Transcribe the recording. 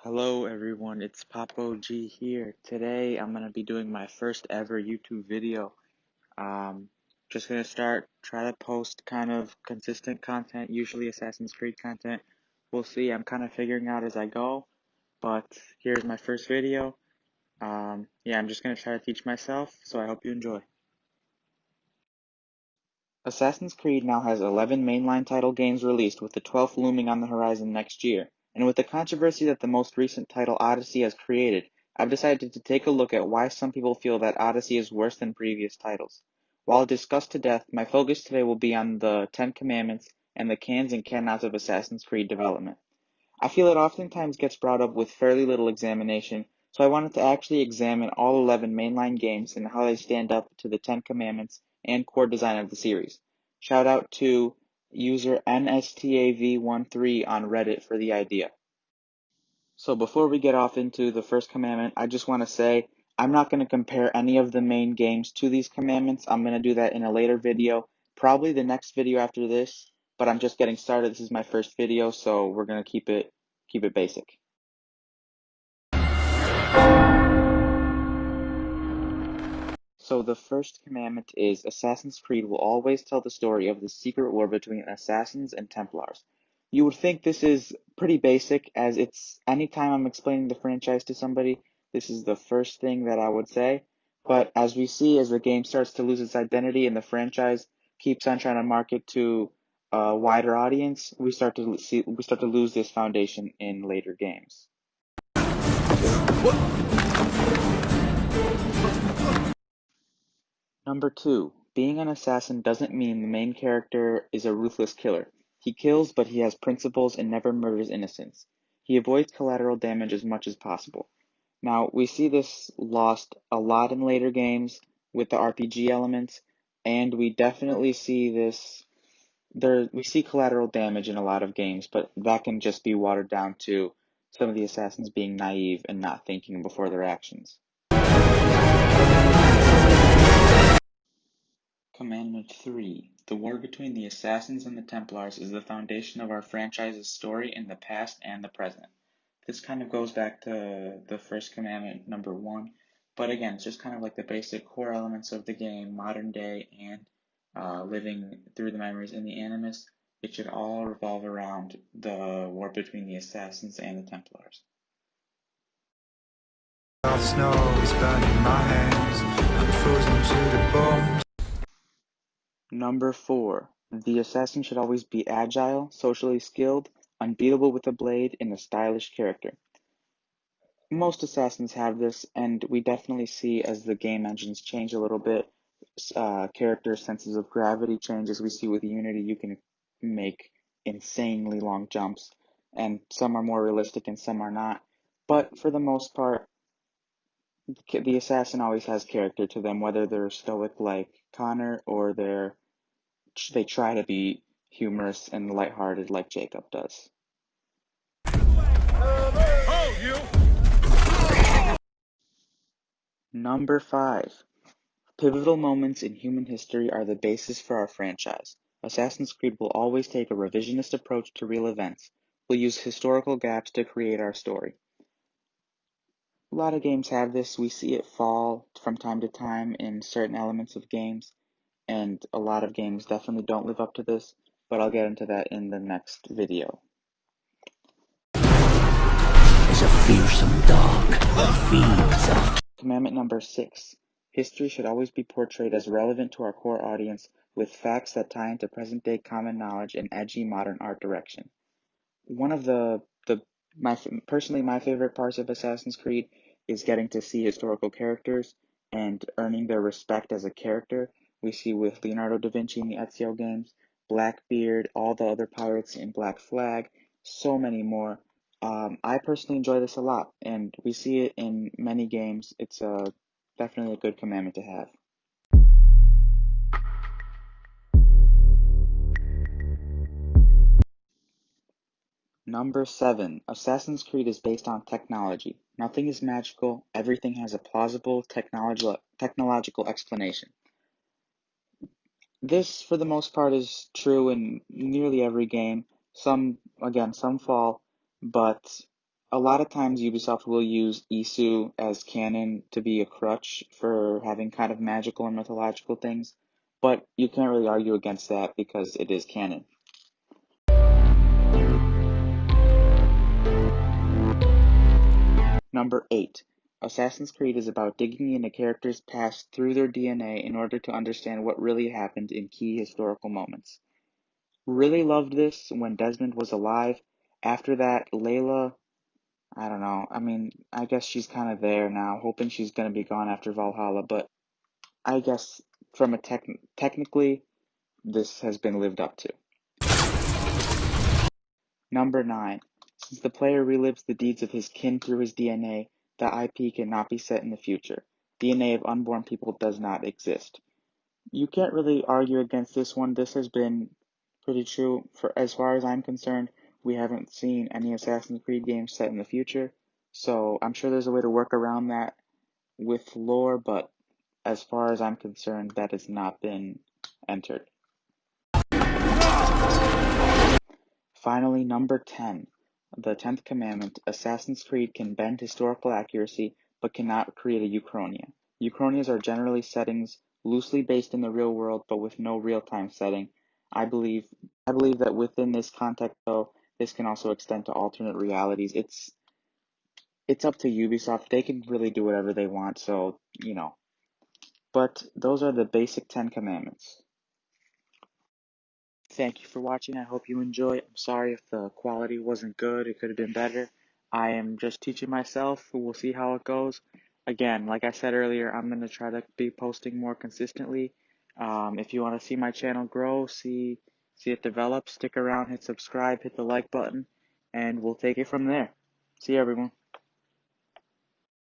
Hello everyone, it's Papo G here. Today I'm going to be doing my first ever YouTube video. Um, just going to try to post kind of consistent content, usually Assassin's Creed content. We'll see, I'm kind of figuring out as I go, but here's my first video. Yeah, I'm just going to try to teach myself, so I hope you enjoy. Assassin's Creed now has 11 mainline title games released, with the 12th looming on the horizon next year. And with the controversy that the most recent title, Odyssey, has created, I've decided to take a look at why some people feel that Odyssey is worse than previous titles. While discussed to death, my focus today will be on the Ten Commandments and the cans and cannots of Assassin's Creed development. I feel it oftentimes gets brought up with fairly little examination, so I wanted to actually examine all 11 mainline games and how they stand up to the Ten Commandments and core design of the series. Shout out to user NSTAV13 on Reddit for the idea. So before we get off into the first commandment, I just want to say I'm not going to compare any of the main games to these commandments. I'm going to do that in a later video, probably the next video after this, but I'm just getting started. This is my first video, so we're going to keep it basic. So the first commandment is Assassin's Creed will always tell the story of the secret war between Assassins and Templars. You would think this is pretty basic, as it's anytime I'm explaining the franchise to somebody, this is the first thing that I would say. But as we see, as the game starts to lose its identity and the franchise keeps on trying to market to a wider audience, we start to lose this foundation in later games. Number 2, being an assassin doesn't mean the main character is a ruthless killer. He kills, but he has principles and never murders innocents. He avoids collateral damage as much as possible. Now, we see this lost a lot in later games with the RPG elements, and we definitely see we see collateral damage in a lot of games, but that can just be watered down to some of the assassins being naive and not thinking before their actions. Commandment 3: The war between the Assassins and the Templars is the foundation of our franchise's story in the past and the present. This kind of goes back to the first commandment, number 1, but again, it's just kind of like the basic core elements of the game, modern day, and living through the memories in the Animus. It should all revolve around the war between the Assassins and the Templars. Snow is burning my hands. I'm frozen to the bone. Number 4. The assassin should always be agile, socially skilled, unbeatable with a blade, and a stylish character. Most assassins have this, and we definitely see as the game engines change a little bit, character senses of gravity change. As we see with Unity, you can make insanely long jumps, and some are more realistic and some are not. But for the most part, the assassin always has character to them, whether they're stoic like Connor or they try to be humorous and lighthearted like Jacob does. Number 5. Pivotal moments in human history are the basis for our franchise. Assassin's Creed will always take a revisionist approach to real events. We'll use historical gaps to create our story. A lot of games have this. We see it fall from time to time in certain elements of games, and a lot of games definitely don't live up to this, but I'll get into that in the next video. Is a fearsome dog that feeds off. Commandment number 6. History should always be portrayed as relevant to our core audience, with facts that tie into present-day common knowledge and edgy modern art direction. One of personally my favorite parts of Assassin's Creed is getting to see historical characters and earning their respect as a character. We see with Leonardo da Vinci in the Ezio games, Blackbeard, all the other pirates in Black Flag, so many more. I personally enjoy this a lot, and we see it in many games. It's definitely a good commandment to have. Number 7. Assassin's Creed is based on technology. Nothing is magical. Everything has a plausible technological explanation. This, for the most part, is true in nearly every game. Some fall, but A lot of times Ubisoft will use Isu as canon to be a crutch for having kind of magical and mythological things, but you can't really argue against that because it is canon. Number 8. Assassin's Creed is about digging into characters' past through their DNA in order to understand what really happened in key historical moments. Really loved this when Desmond was alive. After that, Layla, I don't know. I mean, I guess she's kind of there now, hoping she's going to be gone after Valhalla, but I guess from a technically, this has been lived up to. Number 9. Since the player relives the deeds of his kin through his DNA, the IP cannot be set in the future. DNA of unborn people does not exist. You can't really argue against this one. This has been pretty true. For as far as I'm concerned, we haven't seen any Assassin's Creed games set in the future, so I'm sure there's a way to work around that with lore, but as far as I'm concerned, that has not been entered. Finally, number 10. The 10th commandment. Assassin's Creed can bend historical accuracy, but cannot create a Uchronia. Uchronias are generally settings loosely based in the real world, but with no real-time setting. I believe that within this context, though, this can also extend to alternate realities. It's up to Ubisoft. They can really do whatever they want, so, you know. But those are the basic 10 commandments. Thank you for watching. I hope you enjoy. I'm sorry if the quality wasn't good. It could have been better. I am just teaching myself. We'll see how it goes. Again, like I said earlier, I'm going to try to be posting more consistently. If you want to see my channel grow, see it develop, stick around, hit subscribe, hit the like button, and we'll take it from there. See you, everyone.